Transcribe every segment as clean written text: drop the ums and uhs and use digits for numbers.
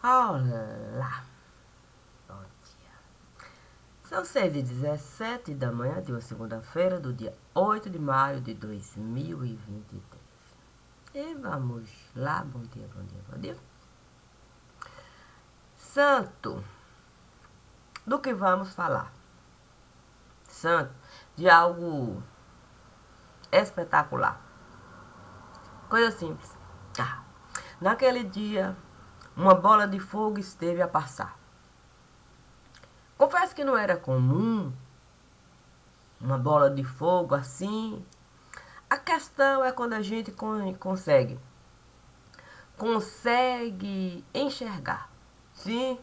Olá, bom dia. São 6h17 da manhã de uma segunda-feira, do dia 8 de maio de 2023. E vamos lá, bom dia, bom dia, bom dia. Santo, do que vamos falar? Santo, de algo espetacular. Coisa simples. Naquele dia, uma bola de fogo esteve a passar. Confesso que não era comum uma bola de fogo assim. A questão é quando a gente consegue enxergar. Sim,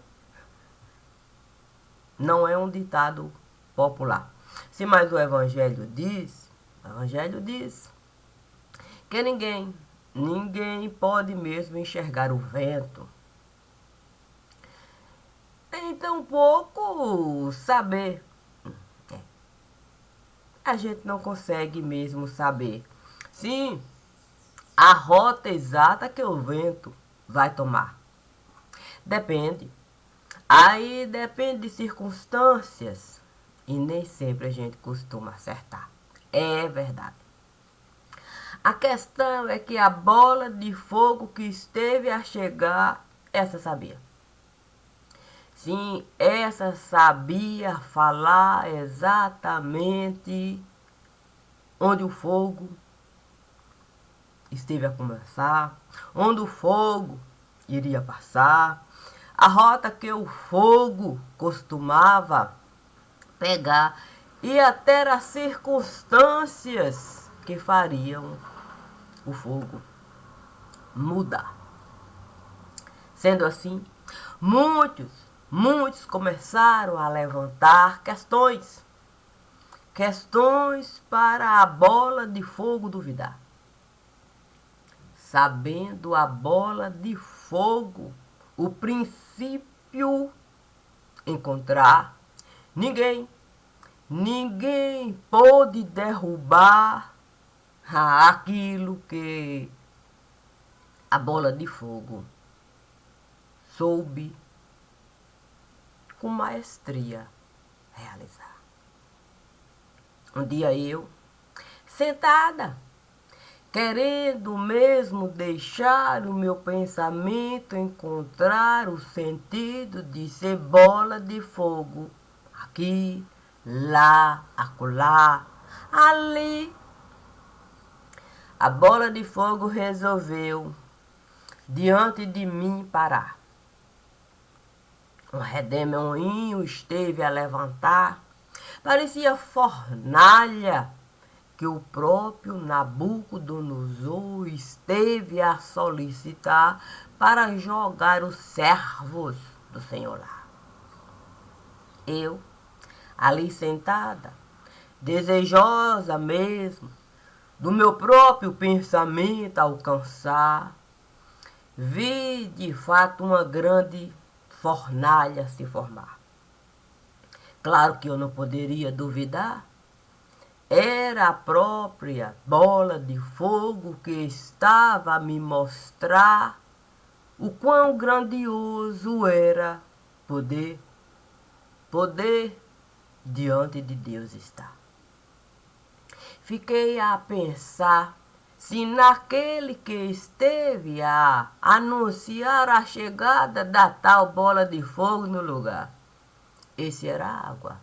não é um ditado popular. Sim, mas o Evangelho diz que ninguém pode mesmo enxergar o vento. Nem tampouco saber. A gente não consegue mesmo saber. Sim, a rota exata que o vento vai tomar. Depende. Aí depende de circunstâncias. E nem sempre a gente costuma acertar. É verdade. A questão é que a bola de fogo que esteve a chegar, essa sabia. Sim, essa sabia falar exatamente onde o fogo esteve a começar, onde o fogo iria passar, a rota que o fogo costumava pegar e até as circunstâncias que fariam o fogo mudar. Sendo assim, muitos começaram a levantar questões para a bola de fogo duvidar. Sabendo a bola de fogo o princípio encontrar, ninguém pôde derrubar aquilo que a bola de fogo soube com maestria realizar. Um dia eu, sentada, querendo mesmo deixar o meu pensamento encontrar o sentido de ser bola de fogo. Aqui, lá, acolá, ali. A bola de fogo resolveu, diante de mim, parar. Um redemoinho esteve a levantar. Parecia fornalha que o próprio Nabucodonosor esteve a solicitar para jogar os servos do Senhor lá. Eu, ali sentada, desejosa mesmo, do meu próprio pensamento alcançar, vi de fato uma grande fornalha se formar. Claro que eu não poderia duvidar. Era a própria bola de fogo que estava a me mostrar o quão grandioso era poder diante de Deus estar. Fiquei a pensar se naquele que esteve a anunciar a chegada da tal bola de fogo no lugar, esse era a água.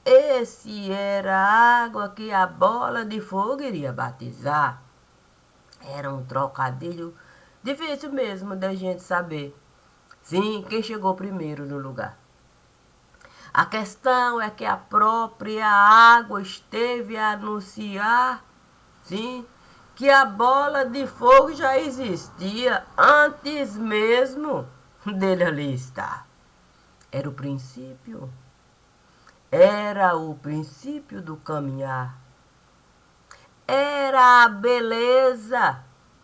Esse era a água que a bola de fogo iria batizar. Era um trocadilho difícil mesmo da gente saber. Sim, quem chegou primeiro no lugar. A questão é que a própria água esteve a anunciar, sim, que a bola de fogo já existia antes mesmo dele ali estar. Era o princípio. Era o princípio do caminhar. Era a beleza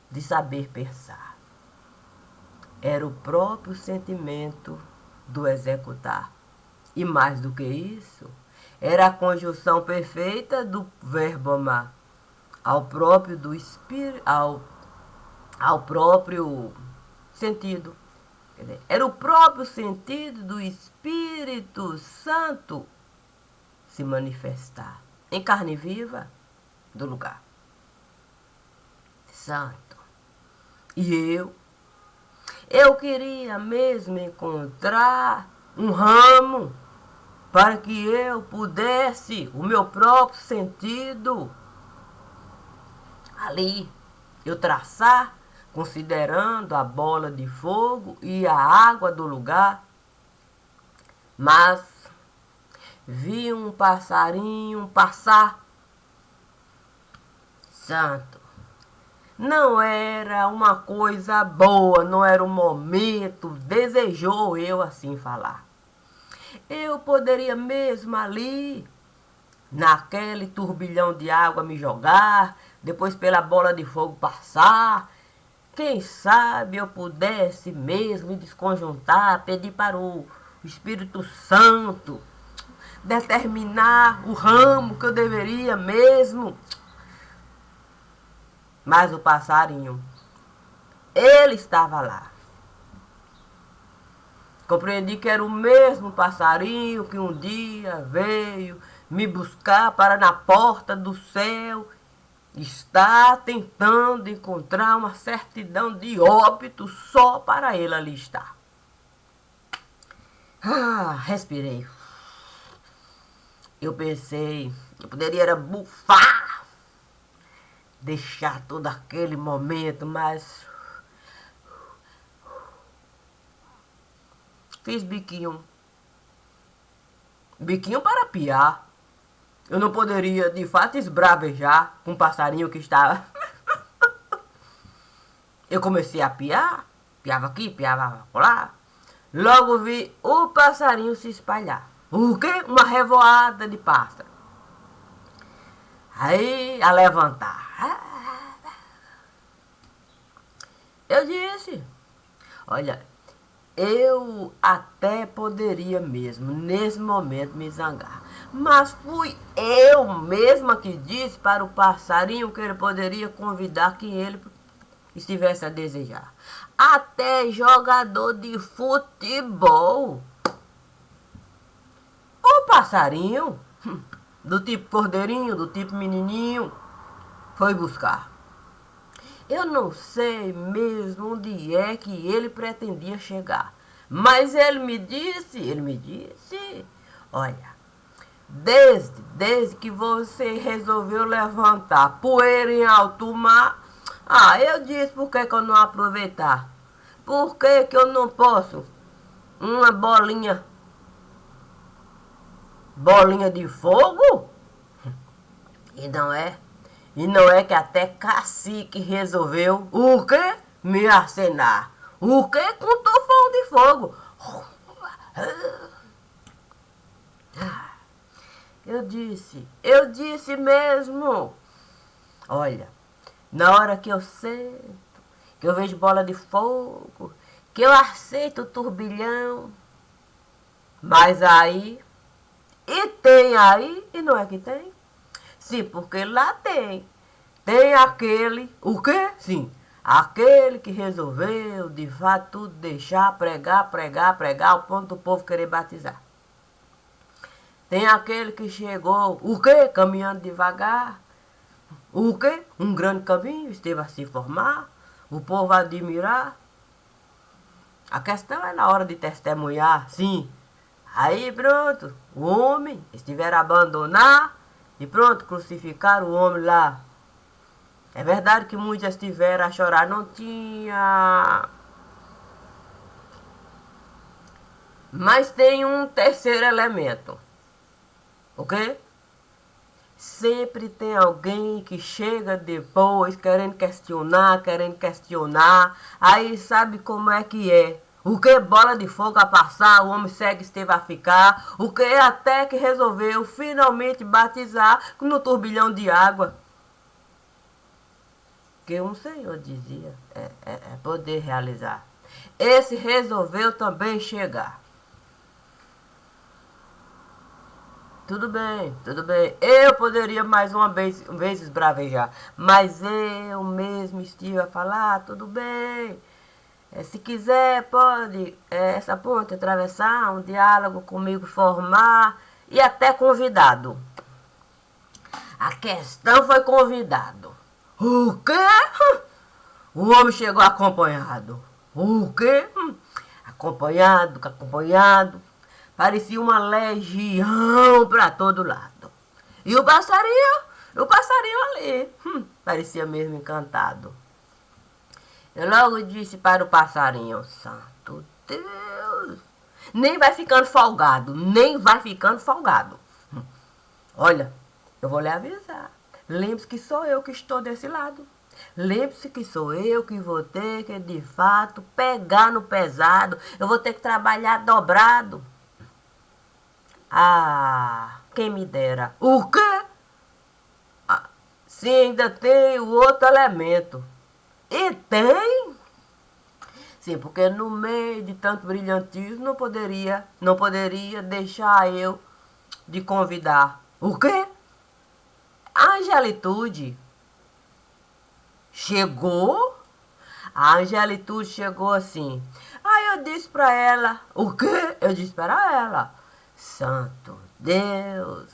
de saber pensar. Era o próprio sentimento do executar. E mais do que isso, era a conjunção perfeita do verbo amar ao próprio do espírito, ao próprio sentido Quer dizer, era o próprio sentido do Espírito Santo se manifestar em carne viva do lugar. Santo. E eu queria mesmo encontrar um ramo para que eu pudesse, o meu próprio sentido, ali, eu traçar, considerando a bola de fogo e a água do lugar. Mas vi um passarinho passar. Santo. Não era uma coisa boa, não era um momento, desejou eu assim falar. Eu poderia mesmo ali, naquele turbilhão de água me jogar, depois pela bola de fogo passar. Quem sabe eu pudesse mesmo me desconjuntar, pedir para o Espírito Santo determinar o ramo que eu deveria mesmo. Mas o passarinho, ele estava lá. Compreendi que era o mesmo passarinho que um dia veio me buscar para na porta do céu. Está tentando encontrar uma certidão de óbito só para ele ali estar. Respirei. Eu pensei, eu poderia era bufar, deixar todo aquele momento, mas fiz biquinho. Biquinho para piar. Eu não poderia, de fato, esbravejar com um passarinho que estava. Eu comecei a piar. Piava aqui, piava lá. Logo vi o passarinho se espalhar. O quê? Uma revoada de pássaro. Aí, a levantar. Eu disse, olha, eu até poderia mesmo, nesse momento, me zangar. Mas fui eu mesma que disse para o passarinho que ele poderia convidar quem ele estivesse a desejar. Até jogador de futebol. O passarinho, do tipo cordeirinho, do tipo menininho, foi buscar. Eu não sei mesmo onde é que ele pretendia chegar. Mas ele me disse, olha, desde que você resolveu levantar poeira em alto mar, eu disse, por que eu não aproveitar? Por que eu não posso? Uma bolinha de fogo? E não é que até cacique resolveu o quê? Me acenar. O quê? Com tufão de fogo. Eu disse mesmo. Olha, na hora que eu sento, que eu vejo bola de fogo, que eu aceito o turbilhão, mas aí, e tem aí, e não é que tem? Sim, porque lá tem. Tem aquele, o quê? Sim, aquele que resolveu, de fato, tudo deixar, pregar, ao ponto do povo querer batizar. Tem aquele que chegou, o quê? Caminhando devagar. O quê? Um grande caminho, esteve a se formar. O povo a admirar. A questão é na hora de testemunhar, sim. Aí pronto, o homem estiver a abandonar e pronto, crucificaram o homem lá. É verdade que muitos estiveram a chorar, não tinha. Mas tem um terceiro elemento. Ok? Sempre tem alguém que chega depois querendo questionar. Aí sabe como é que é. O que bola de fogo a passar, o homem cego esteve a ficar. O que até que resolveu finalmente batizar no turbilhão de água. Que um senhor dizia, é poder realizar. Esse resolveu também chegar. Tudo bem. Eu poderia mais uma vez esbravejar. Mas eu mesmo estive a falar, tudo bem. Se quiser, pode essa ponte atravessar, um diálogo comigo formar e até convidado. A questão foi convidado. O quê? O homem chegou acompanhado. O quê? Acompanhado. Parecia uma legião para todo lado. E o passarinho ali, parecia mesmo encantado. Eu logo disse para o passarinho, santo Deus, nem vai ficando folgado. Olha, eu vou lhe avisar. Lembre-se que sou eu que estou desse lado. Lembre-se que sou eu que vou ter que, de fato, pegar no pesado. Eu vou ter que trabalhar dobrado. Ah, quem me dera. O quê? Se ainda tem o outro elemento. E tem? Sim, porque no meio de tanto brilhantismo não poderia deixar eu de convidar. O quê? A Angelitude chegou? A Angelitude chegou assim. Aí eu disse pra ela, o quê? Eu disse para ela, santo Deus,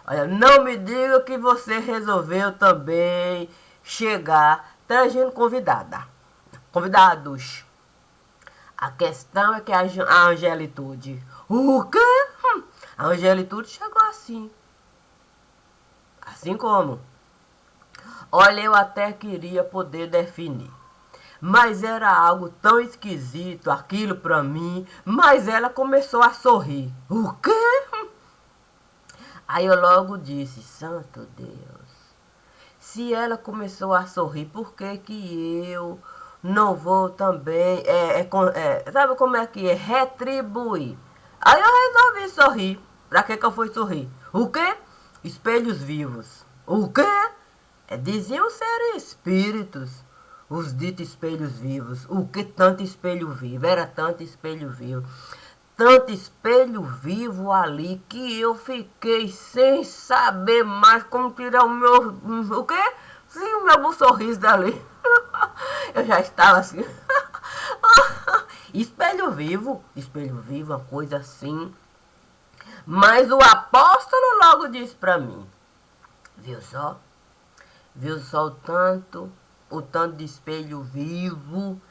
olha, não me diga que você resolveu também chegar trazendo convidados. A questão é que a Angelitude, o quê? A Angelitude chegou assim. Assim como? Olha, eu até queria poder definir. Mas era algo tão esquisito aquilo pra mim. Mas ela começou a sorrir. O quê? Aí eu logo disse, santo Deus. Se ela começou a sorrir, por que que eu não vou também, sabe como é que é? Retribuir. Aí eu resolvi sorrir. Pra que eu fui sorrir? O quê? Espelhos vivos. O quê? Diziam ser espíritos, os ditos espelhos vivos. O que tanto espelho vivo? Era tanto espelho vivo. Tanto espelho vivo ali que eu fiquei sem saber mais como tirar o meu... O quê? Sim, o meu sorriso dali. Eu já estava assim... Espelho vivo, uma coisa assim. Mas o apóstolo logo disse pra mim, viu só o tanto de espelho vivo.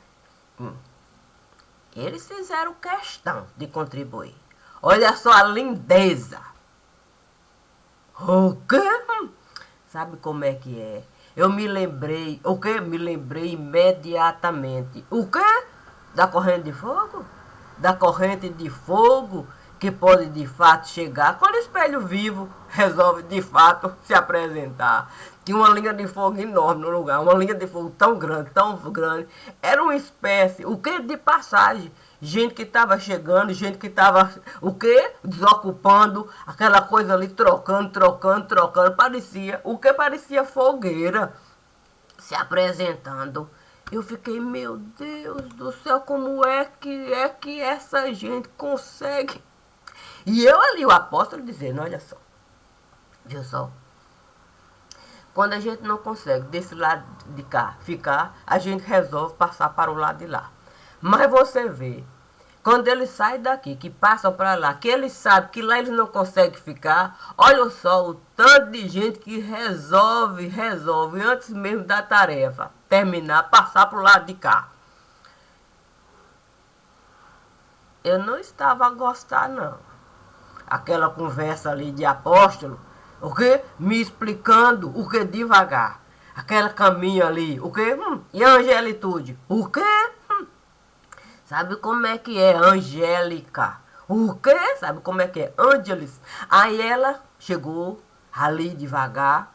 Eles fizeram questão de contribuir. Olha só a lindeza. O quê? Sabe como é que é? Eu me lembrei, o quê? Me lembrei imediatamente. O quê? Da corrente de fogo? Da corrente de fogo que pode de fato chegar quando o espelho vivo resolve de fato se apresentar. Tinha uma linha de fogo enorme no lugar, uma linha de fogo tão grande. Era uma espécie, o que de passagem. Gente que estava chegando, gente que estava, o que? Desocupando, aquela coisa ali, trocando. Parecia fogueira se apresentando. Eu fiquei, meu Deus do céu, como é que essa gente consegue? E eu ali, o apóstolo, dizendo, olha só, viu só? Quando a gente não consegue desse lado de cá ficar, a gente resolve passar para o lado de lá. Mas você vê, quando eles saem daqui, que passam para lá, que eles sabem que lá eles não conseguem ficar, olha só o tanto de gente que resolve, antes mesmo da tarefa terminar, passar para o lado de cá. Eu não estava a gostar, não. Aquela conversa ali de apóstolo, o quê? Me explicando o que devagar. Aquele caminho ali, o quê? E a angelitude, o quê? Sabe como é que é Angélica? O quê? Sabe como é que é Ângeles? Aí ela chegou ali devagar.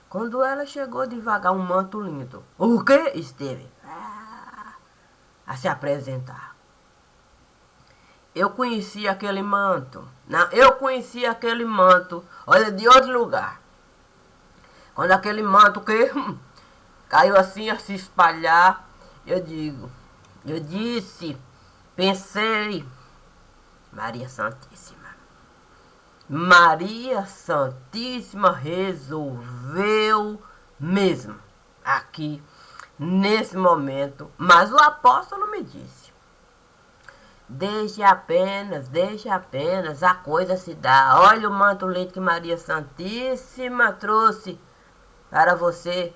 Quando ela chegou devagar, um manto lindo. O quê? Esteve a se apresentar. Eu conhecia aquele manto. Não, eu conhecia aquele manto. Olha, de outro lugar. Quando aquele manto que caiu assim a se espalhar, eu disse, pensei, Maria Santíssima. Maria Santíssima resolveu mesmo aqui nesse momento, mas o apóstolo me disse: deixe apenas, a coisa se dá. Olha o manto lindo que Maria Santíssima trouxe para você.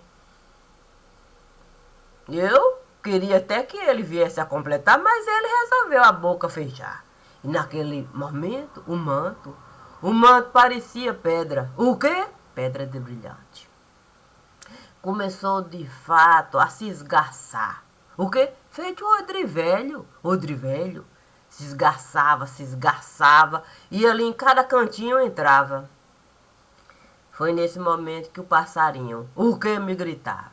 Eu queria até que ele viesse a completar, mas ele resolveu a boca fechar. E naquele momento, o manto parecia pedra. O quê? Pedra de brilhante. Começou de fato a se esgarçar. O quê? Feito odre velho. Se esgarçava, e ali em cada cantinho entrava. Foi nesse momento que o passarinho, o que me gritava?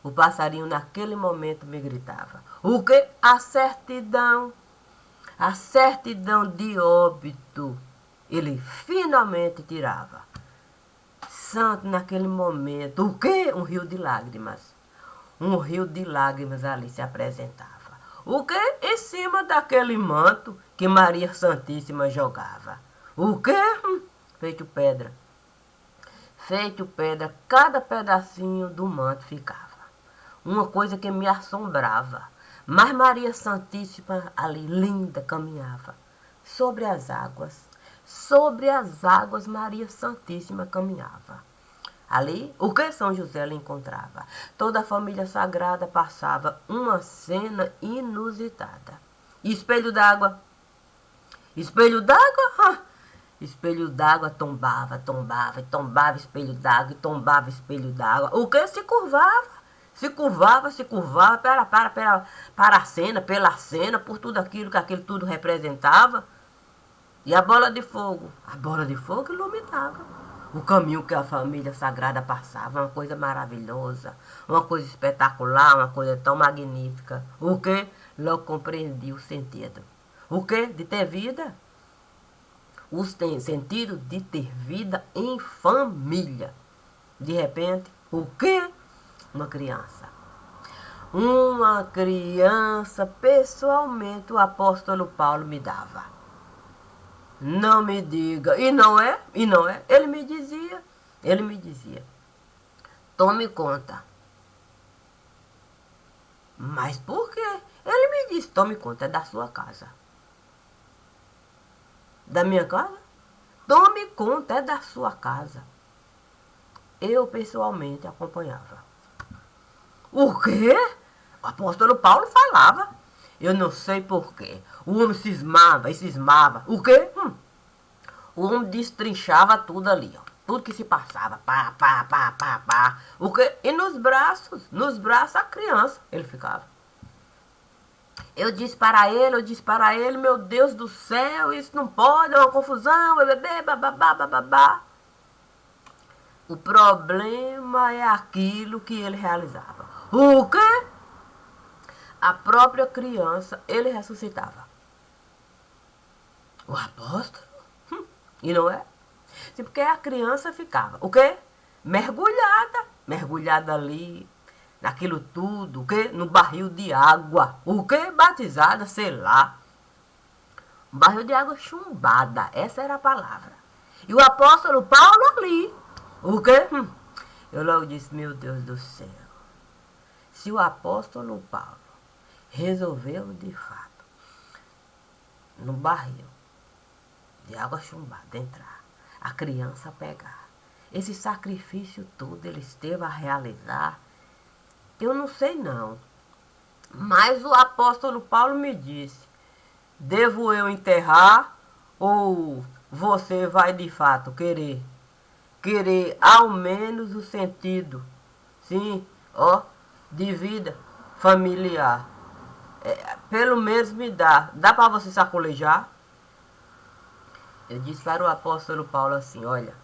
O passarinho naquele momento me gritava: o que? A certidão de óbito. Ele finalmente tirava. Santo, naquele momento, o que? Um rio de lágrimas. Um rio de lágrimas ali se apresentava. O que? Em cima daquele manto que Maria Santíssima jogava. O que? Feito pedra. Feito pedra, cada pedacinho do manto ficava. Uma coisa que me assombrava. Mas Maria Santíssima ali, linda, caminhava sobre as águas. Sobre as águas Maria Santíssima caminhava. Ali, o que São José lhe encontrava? Toda a família sagrada passava uma cena inusitada. Espelho d'água. Espelho d'água? Espelho d'água tombava, e tombava espelho d'água, e tombava espelho d'água. O que? Se curvava, para a cena, pela cena, por tudo aquilo que aquilo tudo representava. E a bola de fogo iluminava o caminho que a família sagrada passava. Uma coisa maravilhosa, uma coisa espetacular, uma coisa tão magnífica. O que? Logo compreendi o sentido. O que? De ter vida. O sentido de ter vida em família. De repente, o que? Uma criança. Uma criança, pessoalmente, o apóstolo Paulo me dava. Não me diga. E não é? Ele me dizia. Tome conta. Mas por quê? Ele me disse: tome conta, é da sua casa. Da minha casa? Tome conta, é da sua casa. Eu pessoalmente acompanhava. O quê? O apóstolo Paulo falava. Eu não sei porquê. O homem cismava. O quê? O homem destrinchava tudo ali, ó. Tudo que se passava. Pá. O quê? E nos braços a criança, ele ficava. Eu disse para ele, meu Deus do céu, isso não pode, é uma confusão, babá. O problema é aquilo que ele realizava. O quê? A própria criança, ele ressuscitava. O apóstolo? E não é? Porque a criança ficava, o quê? Mergulhada ali, naquilo tudo, o quê? No barril de água. O quê? Batizada, sei lá. Um barril de água chumbada, essa era a palavra. E o apóstolo Paulo ali, o quê? Eu logo disse: meu Deus do céu. Se o apóstolo Paulo resolveu de fato, no barril de água chumbada, entrar, a criança pegar, esse sacrifício todo ele esteve a realizar, eu não sei não. Mas o apóstolo Paulo me disse: devo eu enterrar ou você vai de fato querer ao menos o sentido, sim, ó, de vida familiar. Pelo menos me dá para você sacolejar? Eu disse para o apóstolo Paulo assim: olha,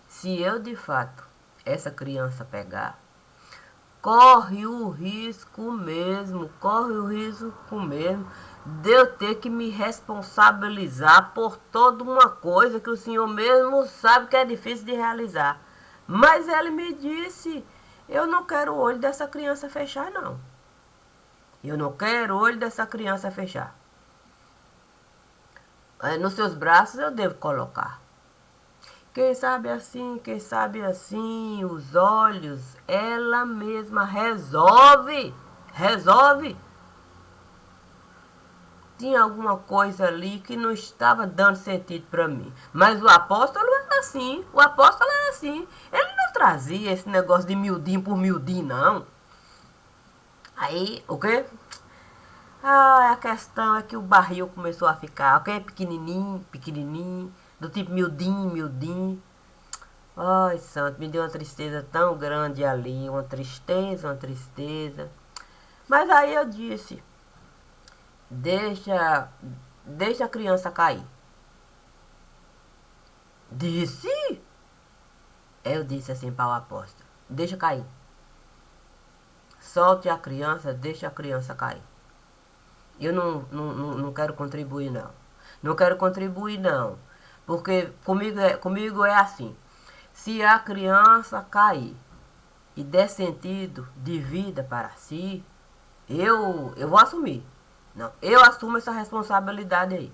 se eu de fato essa criança pegar, corre o risco mesmo de eu ter que me responsabilizar por toda uma coisa que o senhor mesmo sabe que é difícil de realizar. Mas ele me disse: eu não quero o olho dessa criança fechar, não. Eu não quero o olho dessa criança fechar. Nos seus braços eu devo colocar. quem sabe assim, os olhos, ela mesma resolve. Resolve. Tinha alguma coisa ali que não estava dando sentido para mim. Mas o apóstolo era assim. O apóstolo era assim. Ele não trazia esse negócio de miudinho por miudinho, não. Aí, o quê? Ah, a questão é que o barril começou a ficar, ok? Pequenininho, pequenininho, do tipo miudinho, miudinho. Ai, santo, me deu uma tristeza tão grande ali, uma tristeza, uma tristeza. Mas aí eu disse, deixa, deixa a criança cair. Disse? Eu disse assim para o apóstolo, deixa cair. Solte a criança, deixa a criança cair. Eu não quero contribuir, não. Não quero contribuir, não. Porque comigo é assim. Se a criança cair e der sentido de vida para si, eu vou assumir. Não, eu assumo essa responsabilidade aí.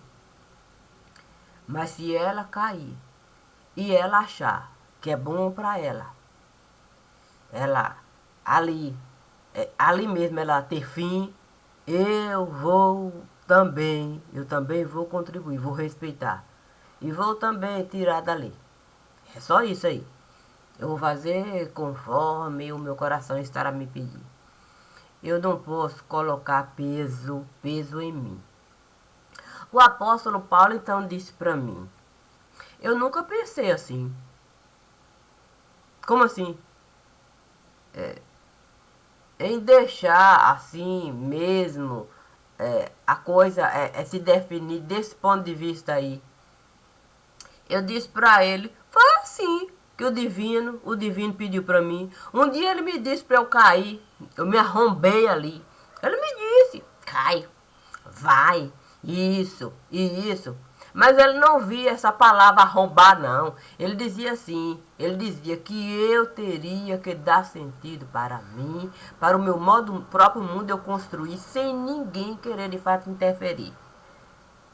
Mas se ela cair e ela achar que é bom para ela ali, ali mesmo ela ter fim, eu também vou contribuir, vou respeitar. E vou também tirar dali. É só isso aí. Eu vou fazer conforme o meu coração estará me pedindo. Eu não posso colocar peso em mim. O apóstolo Paulo então disse para mim, eu nunca pensei assim. Como assim? Em deixar assim mesmo a coisa se definir desse ponto de vista aí. Eu disse para ele, foi assim que o divino pediu para mim. Um dia ele me disse para eu cair, eu me arrombei ali. Ele me disse, cai, vai, isso. Mas ele não via essa palavra arrombar, não. Ele dizia assim, ele dizia que eu teria que dar sentido para mim, para o meu próprio mundo eu construir, sem ninguém querer de fato interferir.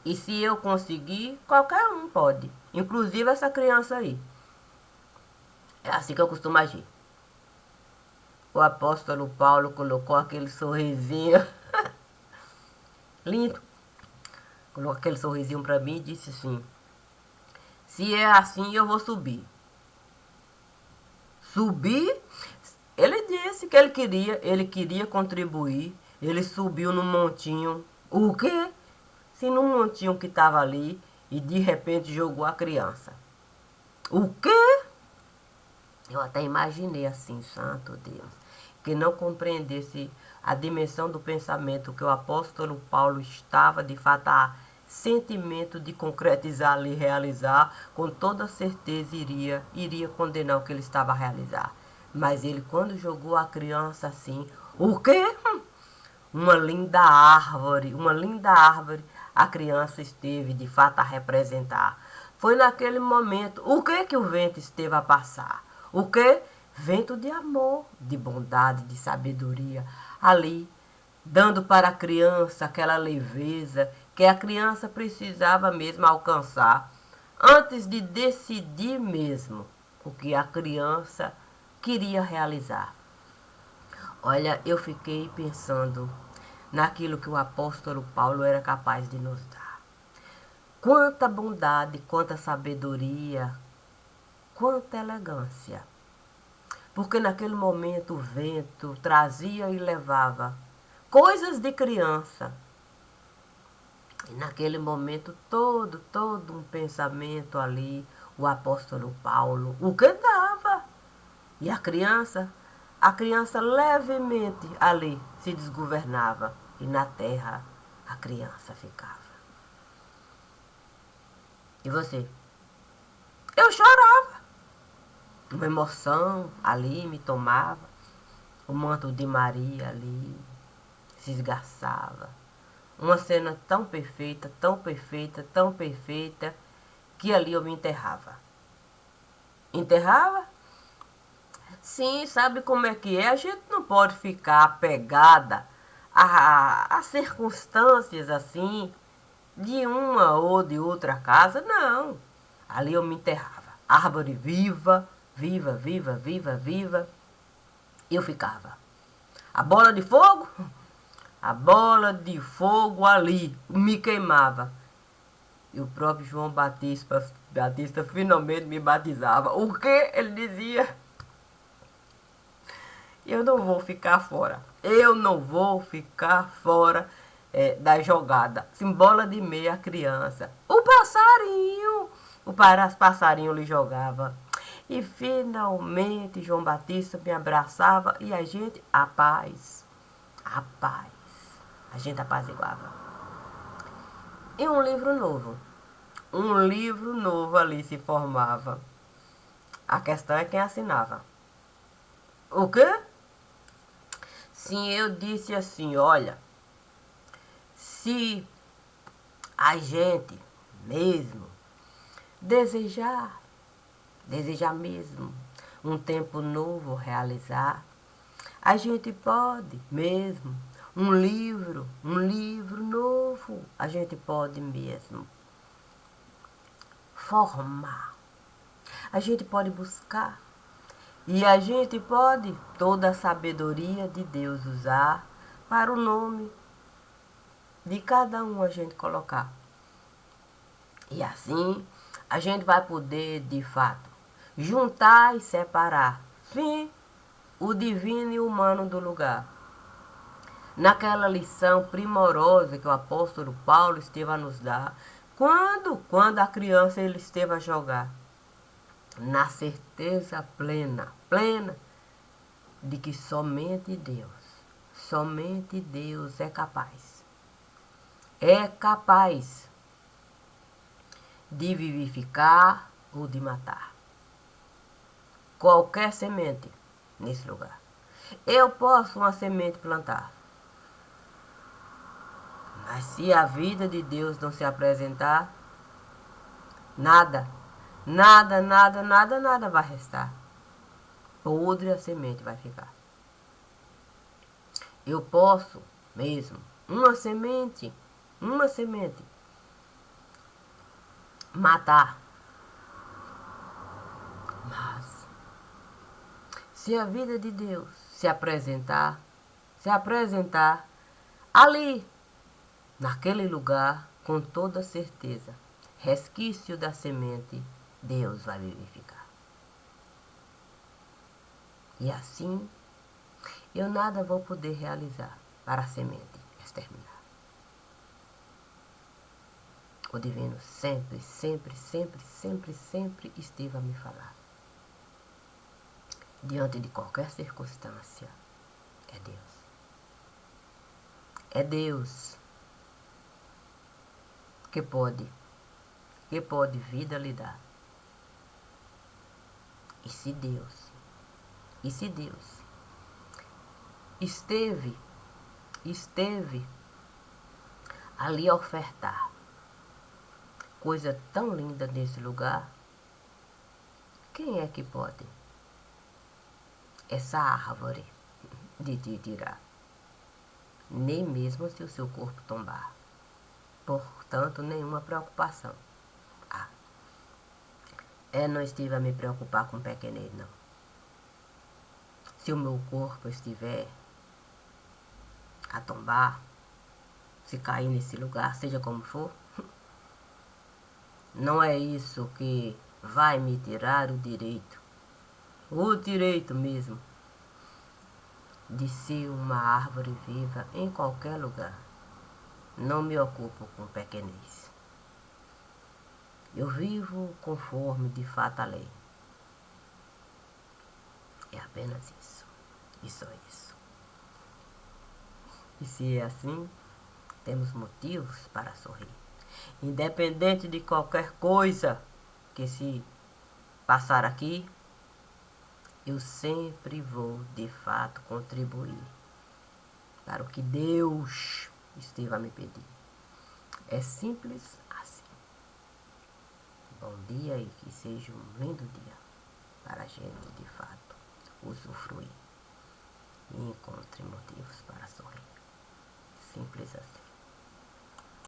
E se eu conseguir, qualquer um pode. Inclusive essa criança aí. É assim que eu costumo agir. O apóstolo Paulo colocou aquele sorrisinho lindo. Colocou aquele sorrisinho para mim e disse assim, se é assim eu vou subir. Subir? Ele disse que ele queria contribuir. Ele subiu no montinho. O quê? Se no montinho que estava ali e de repente jogou a criança. O quê? Eu até imaginei assim, santo Deus, que não compreendesse a dimensão do pensamento que o apóstolo Paulo estava de fato a sentimento de concretizar ali, realizar, com toda certeza iria condenar o que ele estava a realizar. Mas ele, quando jogou a criança assim, o quê? Uma linda árvore, a criança esteve de fato a representar. Foi naquele momento, o que o vento esteve a passar? O que? Vento de amor, de bondade, de sabedoria, ali, dando para a criança aquela leveza que a criança precisava mesmo alcançar, antes de decidir mesmo o que a criança queria realizar. Olha, eu fiquei pensando naquilo que o apóstolo Paulo era capaz de nos dar. Quanta bondade, quanta sabedoria, quanta elegância. Porque naquele momento o vento trazia e levava coisas de criança. E naquele momento todo um pensamento ali, o apóstolo Paulo, o que dava? E a criança levemente ali se desgovernava e na terra a criança ficava. E você? Eu chorava. Uma emoção ali me tomava. O manto de Maria ali se esgarçava. Uma cena tão perfeita, tão perfeita, tão perfeita, que ali eu me enterrava. Enterrava? Sim, sabe como é que é? A gente não pode ficar apegada a circunstâncias assim, de uma ou de outra casa, não. Ali eu me enterrava. árvore viva, viva, viva, viva, viva. Eu ficava. A bola de fogo? A bola de fogo ali me queimava. E o próprio João Batista finalmente me batizava. O que? Ele dizia: eu não vou ficar fora. Eu não vou ficar fora da jogada. Sim, bola de meia criança. O passarinho lhe jogava. E finalmente João Batista me abraçava e a gente, a paz, a gente apaziguava. E um livro novo ali se formava. A questão é quem assinava. O quê? Sim, eu disse assim, olha, se a gente mesmo desejar mesmo um tempo novo realizar, a gente pode mesmo um livro novo, a gente pode mesmo formar, a gente pode buscar e a gente pode toda a sabedoria de Deus usar para o nome de cada um a gente colocar. E assim a gente vai poder, de fato, juntar e separar, sim, o divino e o humano do lugar. Naquela lição primorosa que o apóstolo Paulo esteve a nos dar, quando a criança ele esteve a jogar, na certeza plena de que somente Deus é capaz de vivificar ou de matar qualquer semente nesse lugar. Eu posso uma semente plantar, mas se a vida de Deus não se apresentar, nada vai restar. Podre a semente vai ficar. Eu posso mesmo uma semente matar, mas se a vida de Deus se apresentar ali, naquele lugar, com toda certeza, resquício da semente, Deus vai vivificar. E assim, eu nada vou poder realizar para a semente exterminar. O divino sempre esteve a me falar. Diante de qualquer circunstância, é Deus. É Deus que pode vida lhe dar. E se Deus esteve ali a ofertar coisa tão linda nesse lugar, quem é que pode essa árvore de te tirar? Nem mesmo se o seu corpo tombar. Portanto, nenhuma preocupação. Não estive a me preocupar com pequenez, não. Se o meu corpo estiver a tombar, se cair nesse lugar, seja como for, não é isso que vai me tirar o direito mesmo, de ser uma árvore viva em qualquer lugar. Não me ocupo com pequenez. Eu vivo conforme de fato a lei. É apenas isso. E só isso. E se é assim, temos motivos para sorrir. Independente de qualquer coisa que se passar aqui, eu sempre vou, de fato, contribuir para o que Deus esteve a me pedir. É simples assim. Bom dia e que seja um lindo dia para a gente, de fato, usufruir e encontre motivos para sorrir. Simples assim.